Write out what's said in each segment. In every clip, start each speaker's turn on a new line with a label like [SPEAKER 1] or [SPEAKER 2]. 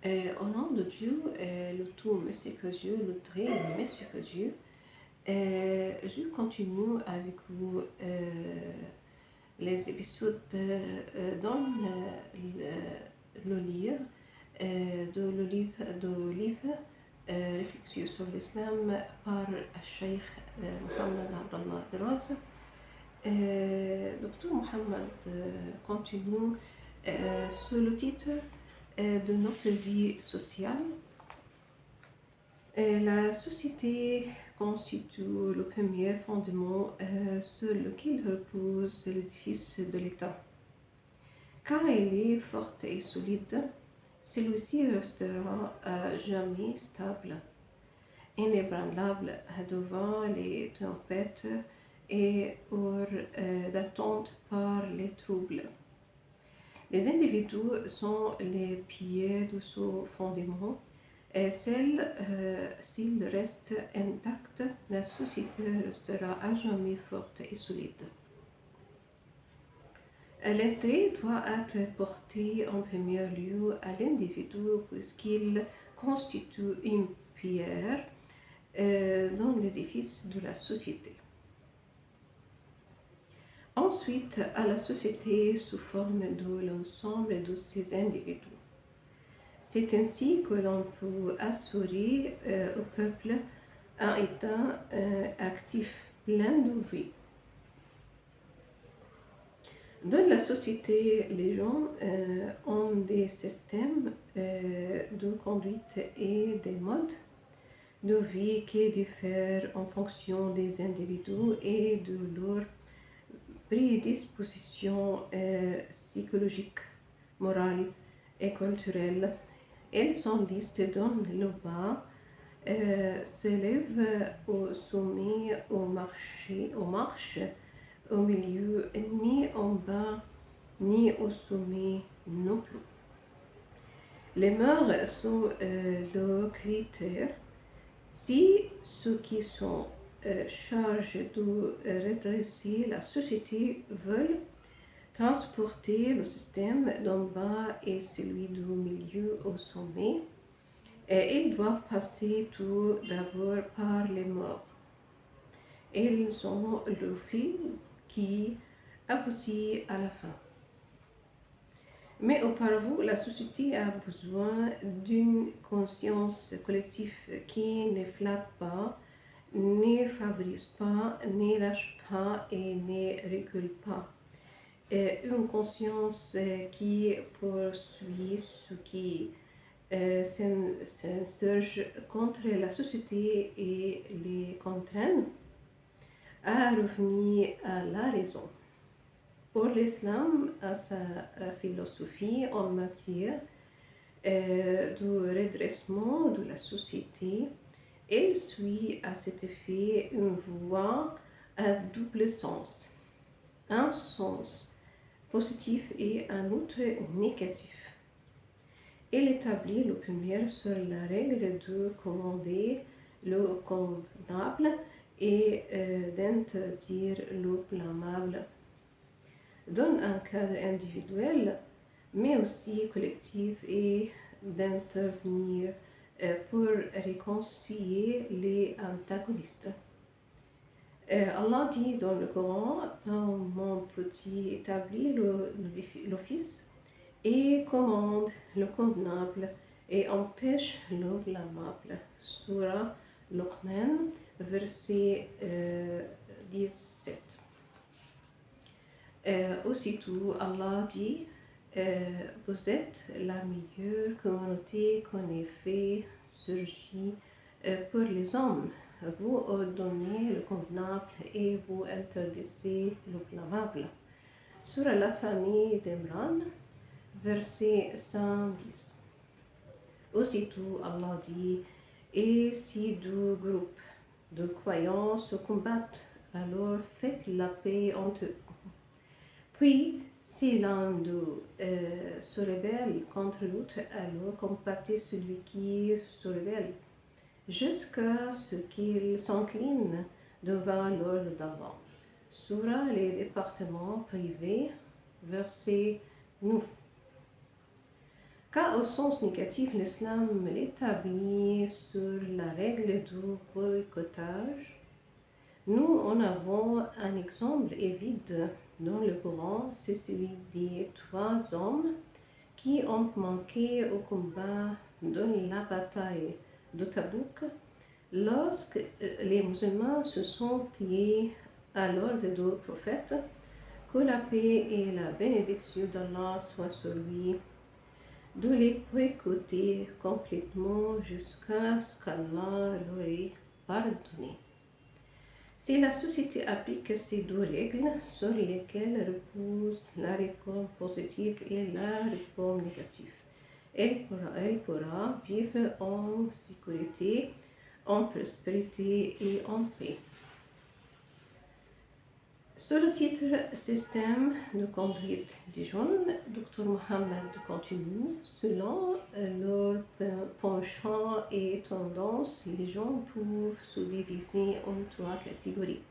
[SPEAKER 1] Au nom de Dieu, le tout miséricordieux, le très miséricordieux, je continue avec vous les épisodes dans le livre Réflexions sur l'islam par Cheikh Mohamed Abdallah Draz. Docteur Mohamed continue sur le titre de notre vie sociale. La société constitue le premier fondement sur lequel repose l'édifice de l'État. Car elle est forte et solide, celui-ci restera à jamais stable, inébranlable devant les tempêtes et hors d'attente par les troubles. Les individus sont les piliers de ce fondement et s'ils restent intacts, la société restera à jamais forte et solide. L'intérêt doit être porté en premier lieu à l'individu puisqu'il constitue une pierre dans l'édifice de la société. Ensuite, à la société sous forme de l'ensemble de ces individus. C'est ainsi que l'on peut assurer au peuple un état actif, plein de vie. Dans la société, les gens ont des systèmes de conduite et des modes de vie qui diffèrent en fonction des individus et de leur prédispositions psychologiques, morales et culturelles. Elles sont listées dans le bas, s'élèvent au sommet, au marche, au milieu, ni en bas, ni au sommet non plus. Les mœurs sont le critère. Si ceux qui sont chargés de redresser la société veulent transporter le système d'en bas et celui du milieu au sommet, et ils doivent passer tout d'abord par les morts. Ils ont le fil qui aboutit à la fin. Mais auparavant, la société a besoin d'une conscience collective qui ne flatte pas, ne favorise pas, ne lâche pas et ne recule pas. Une conscience qui poursuit ce qui s'insurge contre la société et les contraint à revenir à la raison. Pour l'islam, à sa philosophie en matière de redressement de la société, elle suit à cet effet une voie à double sens. Un sens positif et un autre négatif. Elle établit le premier sur la règle de commander le convenable et d'interdire le blâmable. Dans un cadre individuel, mais aussi collectif, et d'intervenir pour réconcilier les antagonistes. Allah dit dans le Coran, mon petit établit l'office et commande le convenable et empêche le blâmable. Surah Luqman, verset 17. Aussitôt, Allah dit vous êtes la meilleure communauté qu'on ait fait surgir pour les hommes. Vous ordonnez le convenable et vous interdisez le blâmable. Sur la famille d'Imran, verset 110. Aussitôt, Allah dit et si deux groupes de croyants se combattent, alors faites la paix entre eux. Puis, si l'un d'eux se rebelle contre l'autre, alors combattez celui qui se rebelle, jusqu'à ce qu'il s'incline devant l'ordre d'Allah. Surah les départements privés, verset 9. Car au sens négatif, l'islam l'établit sur la règle du boycottage. Nous en avons un exemple évident dans le Coran, c'est celui des 3 hommes qui ont manqué au combat dans la bataille de Tabouk lorsque les musulmans se sont pliés à l'ordre du prophète, que la paix et la bénédiction d'Allah soient sur lui, de les boycotter complètement jusqu'à ce qu'Allah leur ait pardonné. Si la société applique ces 2 règles sur lesquelles repose la réforme positive et la réforme négative, elle pourra vivre en sécurité, en prospérité et en paix. Sur le titre Système de conduite des jeunes, Dr Mohamed continue. Selon leurs penchants et tendances, les gens peuvent se diviser en 3 catégories.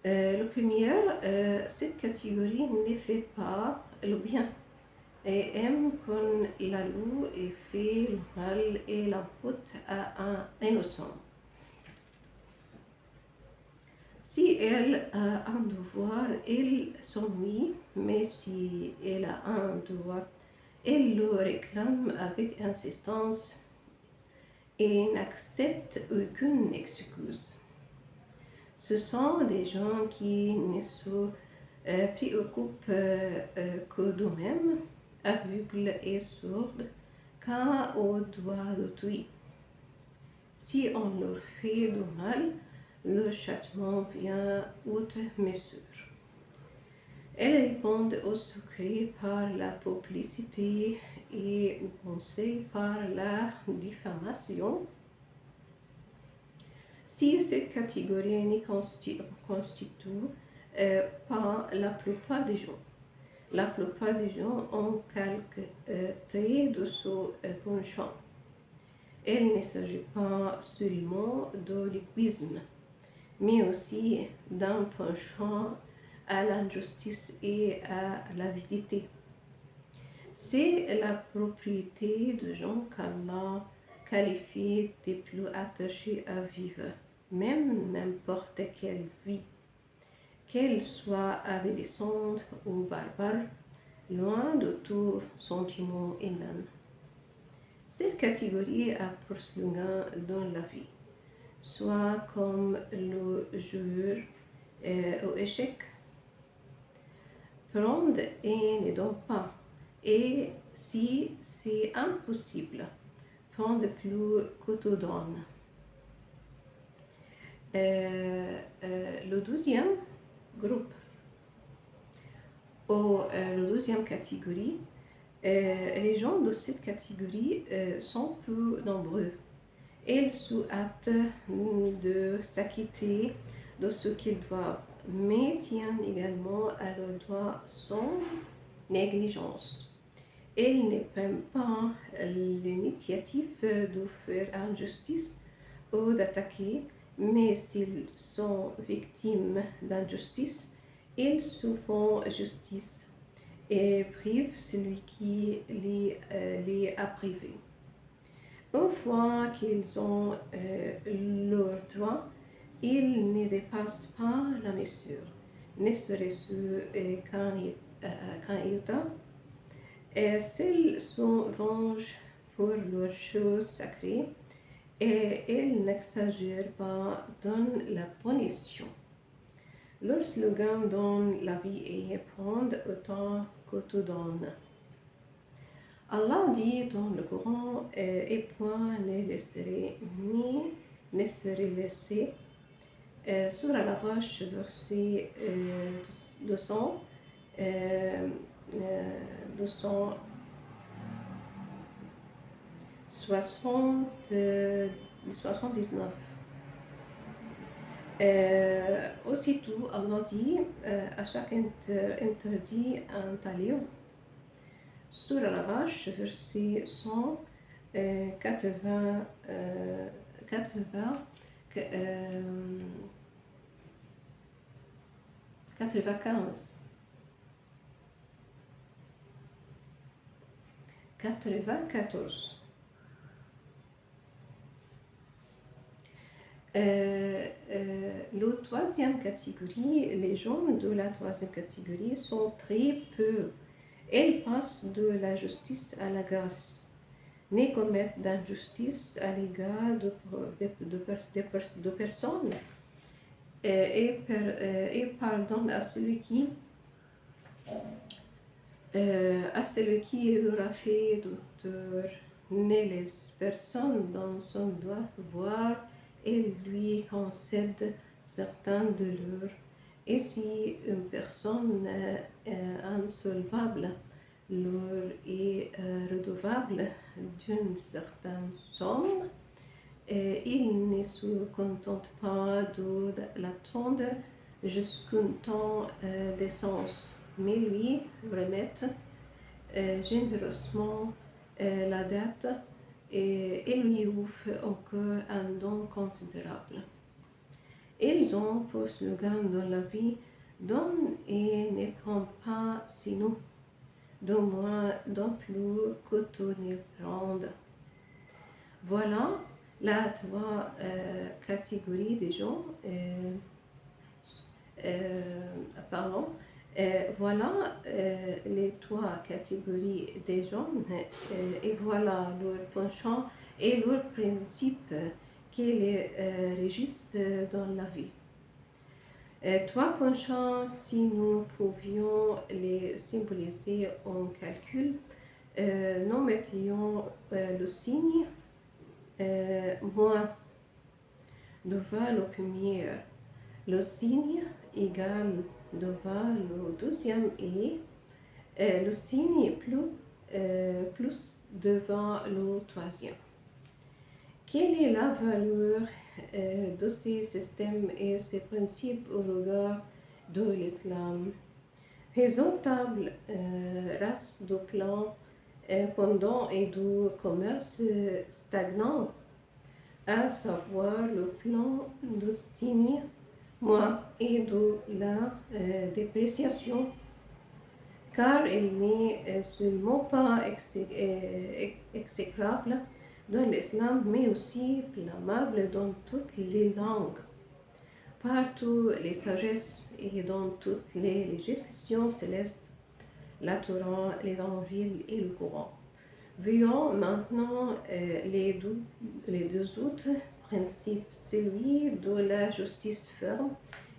[SPEAKER 1] La première, cette catégorie ne fait pas le bien et aime qu'on la loue et fait le mal et l'impute à un innocent. Si elle a un devoir, elle s'ennuie, mais si elle a un droit, elle le réclame avec insistance et n'accepte aucune excuse. Ce sont des gens qui ne se préoccupent que d'eux-mêmes, aveugles et sourds, qu'à aux doigts d'autrui. Si on leur fait du mal, le châtiment vient outre mesure. Elles répondent au secret par la publicité et au conseil par la diffamation. Si cette catégorie ne constitue pas la plupart des gens, la plupart des gens ont quelques traits de ce penchant. Il ne s'agit pas seulement de l'égoïsme, mais aussi d'un penchant à l'injustice et à l'avidité. C'est la propriété de gens qu'Allah qualifie des plus attachés à vivre, même n'importe quelle vie, qu'elle soit avilissante ou barbare, loin de tout sentiment humain. Cette catégorie a pour slogan dans la vie, soit comme le joueur au échec, prendre et ne donne pas, et si c'est impossible, prendre plus que te donne. Le 12e groupe, ou la 12e catégorie, les gens de cette catégorie sont peu nombreux. Ils se hâtent de s'acquitter de ce qu'ils doivent, mais tiennent également à leurs droits sans négligence. Ils ne prennent pas l'initiative de faire injustice ou d'attaquer, mais s'ils sont victimes d'injustice, ils se font justice et privent celui qui les a privés. Une fois qu'ils ont leurs droits, ils ne dépassent pas la mesure, ne serait-ce qu'un iota. S'ils se vengent pour leurs choses sacrées et ils n'exagèrent pas dans la punition. Leur slogan dans la vie est prendre autant que tu donnes. Allah dit dans le Coran, et point ne laisserait ni ne serait laissé. Sur la vache, verset 200, 279. Aussitôt, Allah dit à chaque interdit un talion. Sur la vache, verset 195. 94. La troisième catégorie, les gens de la troisième catégorie sont très peu. Elles passent de la justice à la grâce, ne commettent d'injustice à l'égard de personnes et pardonnent à celui qui leur a fait douteur, ne laisse personne dans son droit voir et lui concède certains de leurs. Et si une personne insolvable leur est redevable d'une certaine somme, il ne se contente pas de l'attendre jusqu'au temps d'essence, mais lui remet généreusement la dette et lui offre encore un don considérable. Ils ont pour slogan dans la vie: donne et ne prends pas, sinon donne-moi non plus que tu ne prennes. Voilà la trois catégories de gens. Pardon. Voilà les trois catégories des gens et voilà leur penchant et leurs principes qui les régissent dans la vie. Trois penchants, si nous pouvions les symboliser en calcul, nous mettions le signe moins devant le premier, le signe égal devant le deuxième et le signe plus devant le troisième. Quelle est la valeur de ces systèmes et ces principes au regard de l'islam? Faisons table rase de plans pendant et de commerce stagnant, à savoir le plan de signe moins et de la dépréciation, car il n'est seulement pas exécrable dans l'islam, mais aussi blâmable dans toutes les langues, partout les sagesses et dans toutes les législations célestes, la Torah, l'Évangile et le Coran. Voyons maintenant les deux autres principes, celui de la justice ferme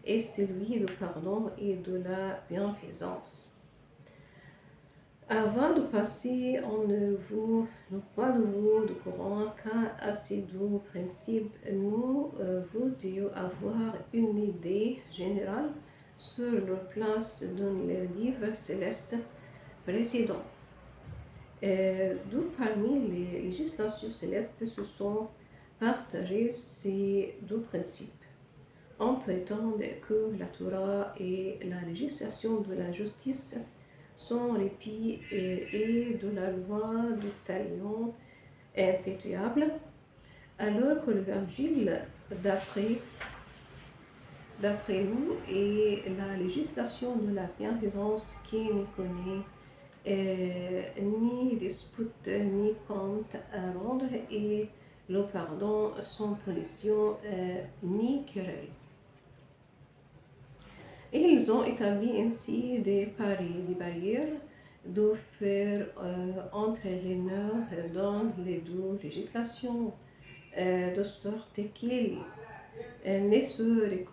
[SPEAKER 1] et celui du pardon et de la bienfaisance. Avant de passer en revue le point de vue du Coran, car à ces deux principes, nous voudrions avoir une idée générale sur leur place dans les livres célestes précédents. D'où parmi les législations célestes se sont partagés ces deux principes. On prétend que la Torah et la législation de la justice sont répit et de la loi du talion impétuable, alors que l'Évangile, d'après nous, est la législation de la bienfaisance qui ne connaît ni dispute ni compte à rendre et le pardon sans punition ni querelle. Et ils ont établi ainsi des barrières de fer entre les mœurs dans les deux législations, de sorte qu'ils ne se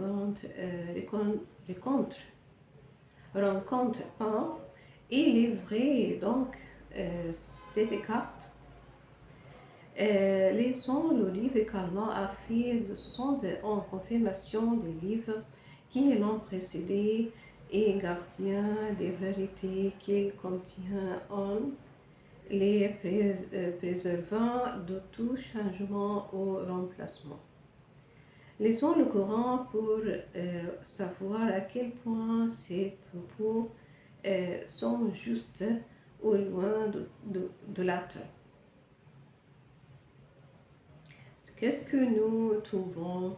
[SPEAKER 1] rencontrent pas. Il est vrai donc cette carte. Lisons le livre qu'Allah a fait en confirmation des livres qui l'ont précédé et gardien des vérités qu'il contient en les préservant de tout changement ou remplacement. Lisons le Coran pour savoir à quel point ces propos sont justes ou loin de l'être. Qu'est-ce que nous trouvons?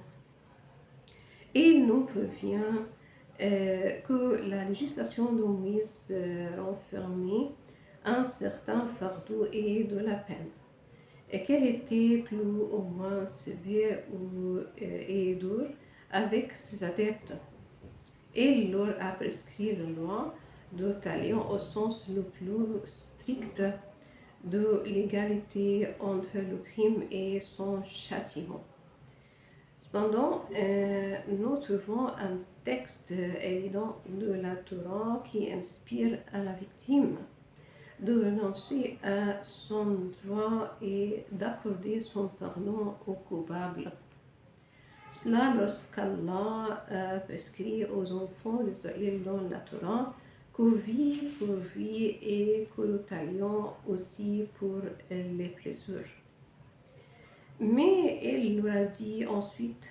[SPEAKER 1] Il nous prévient que la législation de Moïse renfermait un certain fardeau et de la peine, et qu'elle était plus ou moins sévère et dure avec ses adeptes. Il leur a prescrit la loi de Talion au sens le plus strict de l'égalité entre le crime et son châtiment. Cependant, nous trouvons un texte évident de la Torah qui inspire à la victime de renoncer à son droit et d'accorder son pardon au coupable. Cela lorsqu'Allah a prescrit aux enfants d'Israël dans la Torah que vie pour vie et que le talion aussi pour les blessures. Mais il leur a dit ensuite,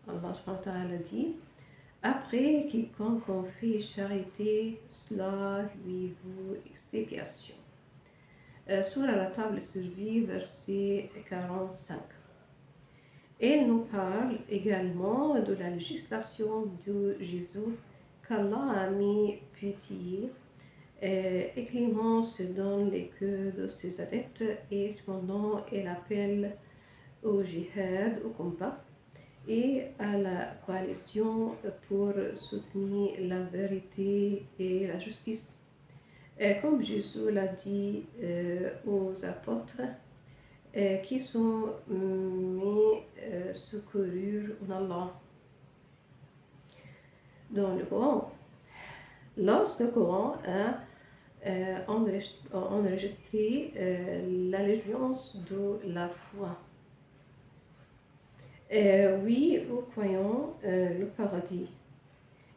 [SPEAKER 1] Allah subhanahu wa ta'ala dit, après quiconque en fait charité, cela lui vaut expiation. Sur la table survie, verset 45. Elle nous parle également de la législation de Jésus qu'Allah a mis pitié et clémence dans les cœurs de ses adeptes et cependant elle appelle au jihad, au combat et à la coalition pour soutenir la vérité et la justice. Et comme Jésus l'a dit aux apôtres, qui sont mis secourus en Allah. Dans le Coran, lorsque le Coran a enregistré l'allégeance de la foi, oui, nous croyons le paradis.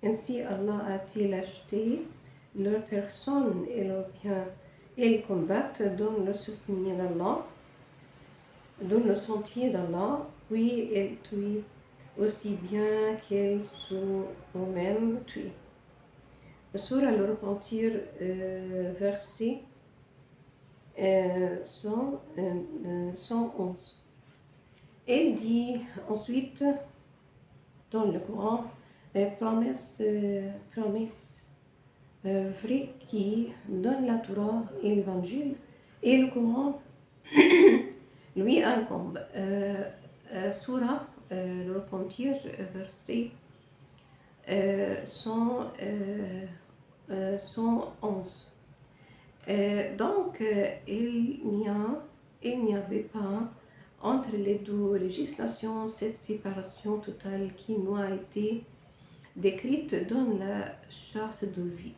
[SPEAKER 1] Ainsi, Allah a-t-il acheté leur personne et leurs biens. Ils combattent dans le soutenir d'Allah, dans le sentier d'Allah, oui, ils tuent aussi bien qu'ils sont eux-mêmes tués. Surah le repentir, verset 111. Elle dit ensuite dans le Coran, promesse vraie qui donne la Torah et l'Évangile et le Coran lui incombe. Surah le repentir, verset 111. Donc, il n'y avait pas entre les deux législations cette séparation totale qui nous a été décrite dans la charte de vie.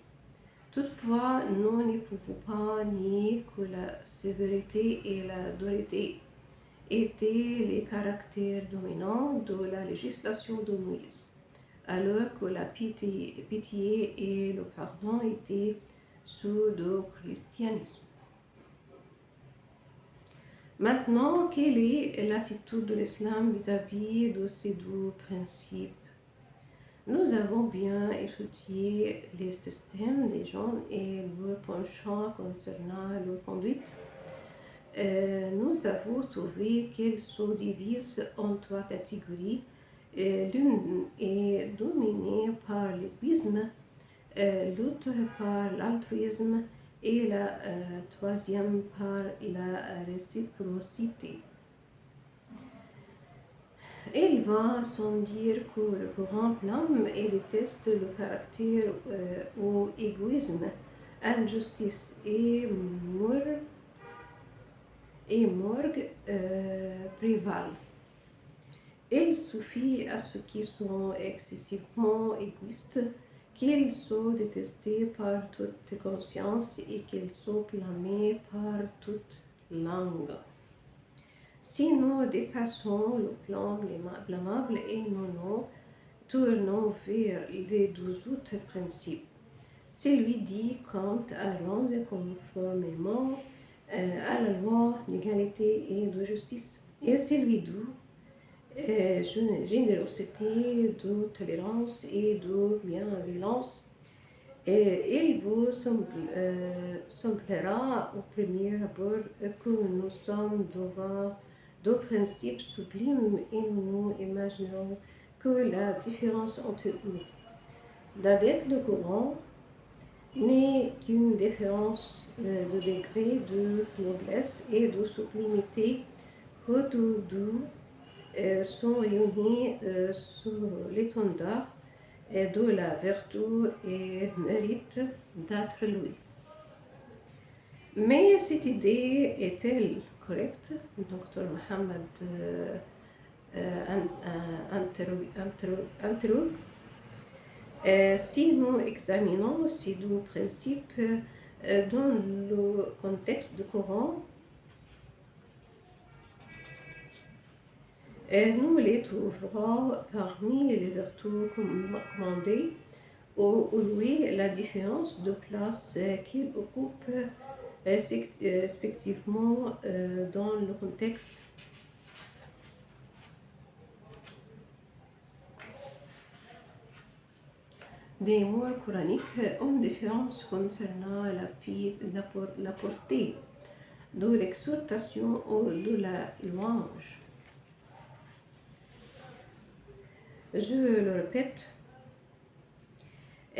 [SPEAKER 1] Toutefois, nous ne pouvons pas nier que la sévérité et la dureté étaient les caractères dominants de la législation de Moïse, alors que la pitié et le pardon étaient ceux du christianisme. Maintenant, quelle est l'attitude de l'islam vis-à-vis de ces deux principes? Nous avons bien étudié les systèmes des gens et leur penchant concernant leur conduite. Nous avons trouvé qu'ils se divisent en trois catégories. L'une est dominée par l'égoïsme, l'autre par l'altruisme et la troisième par la réciprocité. Il va sans dire que le Coran blâme et déteste le caractère au égoïsme, injustice et morgue prévalent. Il suffit à ceux qui sont excessivement égoïstes qu'ils soient détestés par toute conscience et qu'ils soient blâmés par toute langue. Si nous dépassons le plan blâmable et nous nous tournons vers les deux autres principes, celui dit quant à rendre conformément à la loi d'égalité et de justice, et celui de générosité, de tolérance et de bienveillance. Il vous semblera au premier abord que nous sommes devant deux principes sublimes et nous imaginons que la différence entre eux. D'adeptes le Coran n'est qu'une différence de degré de noblesse et de sublimité que tous deux sont réunis sous l'étendard de la vertu et mérite d'être loué. Mais cette idée est-elle correcte? Dr Mohamed interroge. Si nous examinons ces deux principes dans le contexte du Coran, nous les trouverons parmi les vertus commandées ou louées, la différence de place qu'ils occupent respectivement dans le contexte des mots coraniques, une différence concernant la portée de l'exhortation ou de la louange. Je le répète,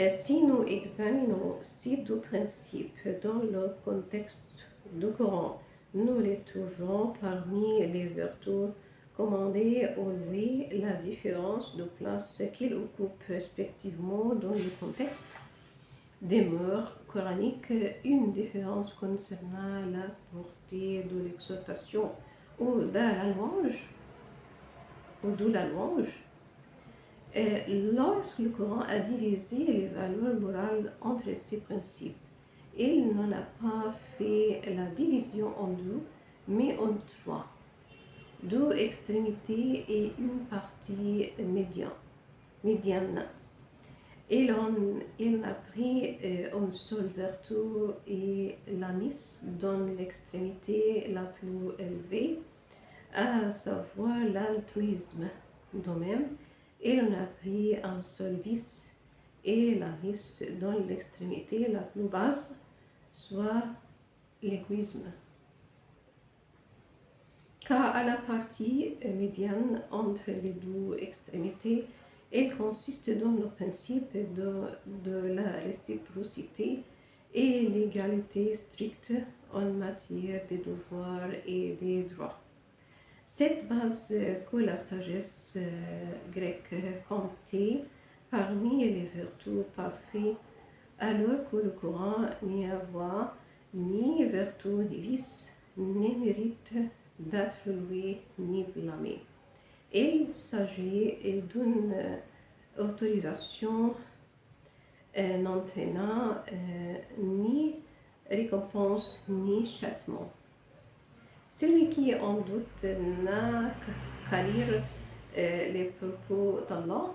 [SPEAKER 1] si nous examinons ces deux principes dans le contexte du Coran, nous les trouverons parmi les vertus commandées ou louées, la différence de place qu'ils occupent respectivement dans le contexte des mœurs coraniques, une différence concernant la portée de l'exhortation ou de la louange. Lorsque le Coran a divisé les valeurs morales entre ces principes, il n'en a pas fait la division en deux, mais en trois, deux extrémités et une partie médiane. Il a pris une seule vertu et l'a mise dans l'extrémité la plus élevée, à savoir l'altruisme. De même, il en a pris un seul vice et l'a mis dans l'extrémité la plus basse, soit l'égoïsme. Car à la partie médiane entre les deux extrémités, il consiste dans le principe de la réciprocité et l'égalité stricte en matière des devoirs et des droits. Cette base que la sagesse grecque comptait parmi les vertus parfaites, alors que le Coran n'y voit ni vertu ni vice, ni mérite d'être loué ni blâmé. Il s'agit d'une autorisation n'entraînant ni récompense ni châtiment. Celui qui en doute n'a qu'à lire les propos d'Allah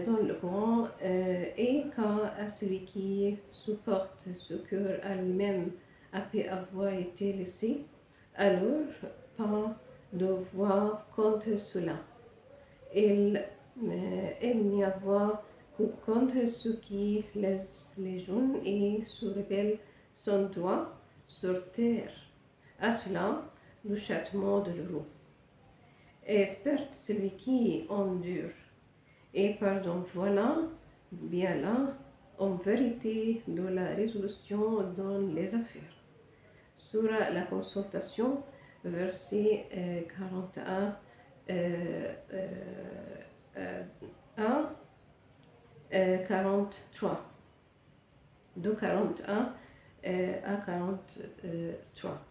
[SPEAKER 1] dans le Coran et quant à celui qui supporte ce cœur à lui-même après avoir été laissé, alors pas de voix contre cela. Il n'y a voix que contre ceux qui laissent les jeunes et se rebellent sans droit sur terre. À cela, le châtiment de l'euro. Et certes, celui qui endure et pardon, voilà bien là, en vérité, de la résolution dans les affaires. Sur la consultation, verset 41 43. De 41 à 43.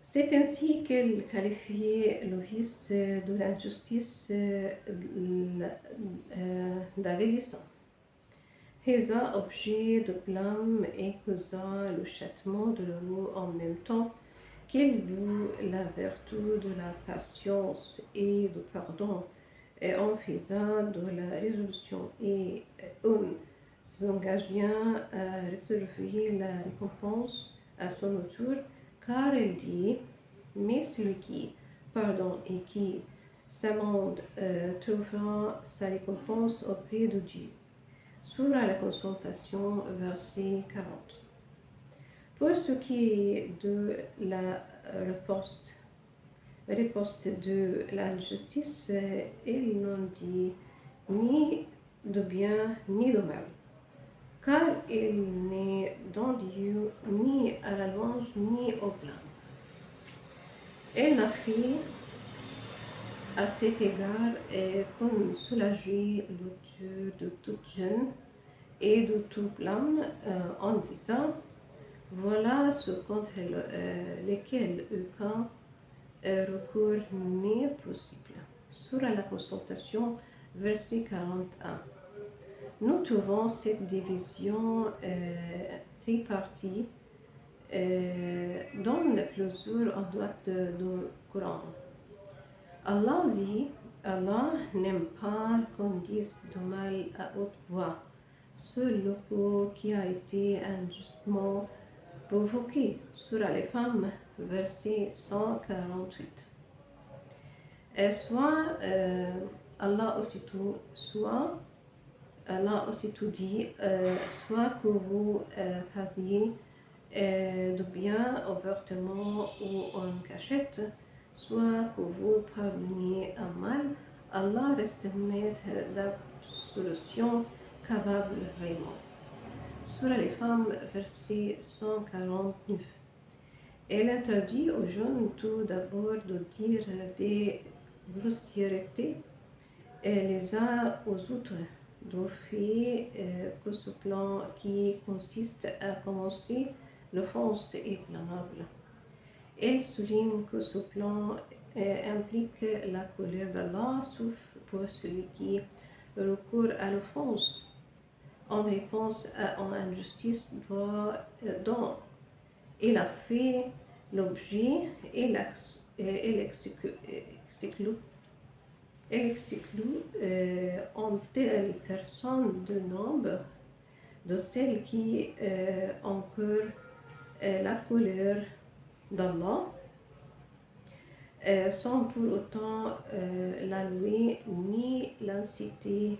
[SPEAKER 1] C'est ainsi qu'elle qualifiait le vice de l'injustice d'avilissant, faisant objet de blâme et causant le châtiment de l'eau en même temps qu'il loue la vertu de la patience et du pardon, et en faisant de la résolution et en s'engageant à réserver la récompense à son tour, car elle dit, mais celui qui pardonne et qui s'amende trouvera sa récompense auprès de Dieu. Sourate la consultation, verset 40. Pour ce qui est de la riposte de l'injustice, il n'en dit ni de bien ni de mal. car il n'est dans lieu ni à la louange ni au blâme. Elle m'a fait à cet égard comme soulager le Dieu de toute gêne et de tout blâme en disant voilà ce contre lesquels aucun recours n'est possible. Sur la consultation, verset 41. Nous trouvons cette division tripartie dans plusieurs endroits du Coran. Allah dit, Allah n'aime pas qu'on dise du mal à haute voix sur le corps qui a été injustement provoqué. Surah les femmes, verset 148. Soit Allah aussitôt dit, soit que vous fassiez du bien ouvertement ou en cachette, soit que vous pardonniez un mal, Allah reste maître d'absolution capable vraiment. Surah les femmes, verset 149. Elle interdit aux jeunes tout d'abord de dire des grossièretés les uns aux autres, d'offrir que ce plan qui consiste à commencer l'offense est blâmable. Elle souligne que ce plan implique la colère d'Allah, sauf pour celui qui recourt à l'offense en réponse à une injustice dont il a fait l'objet et exclut en telle personne de nombre de celles qui encourent la colère d'Allah sans pour autant la louer ni l'inciter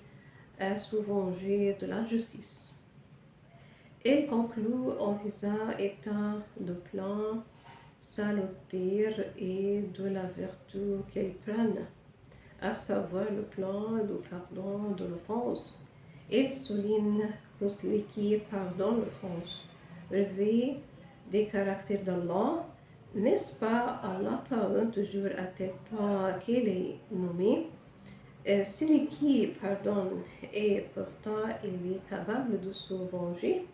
[SPEAKER 1] à se venger de l'injustice. Elle conclut en faisant état de plan salutaire et de la vertu qu'elle prenne, à savoir le plan de pardon de l'offense. Elle souligne que celui qui pardonne l'offense revêt des caractères d'Allah. N'est-ce pas, Allah pardonne toujours à tel point qu'il est nommé. Celui qui pardonne et pourtant il est capable de se venger.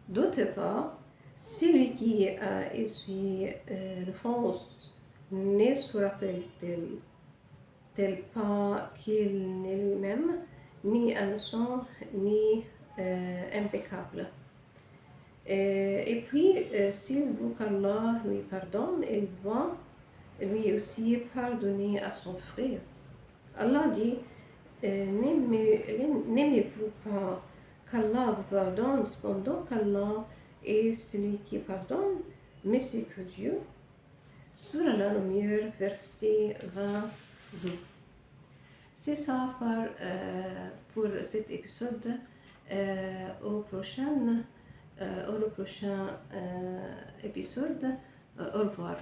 [SPEAKER 1] D'autre part, celui qui a essuyé l'offense ne se rappelle tel pas qu'il n'est lui-même ni innocent ni impeccable. Et puis, s'il veut qu'Allah lui pardonne, il doit lui aussi pardonner à son frère. Allah dit, n'aimez-vous pas qu'Allah vous pardonne, cependant qu'Allah est celui qui pardonne, mais c'est que Dieu. Surah la lumière, verset 22. C'est ça pour cet épisode. Au prochain épisode. Au revoir.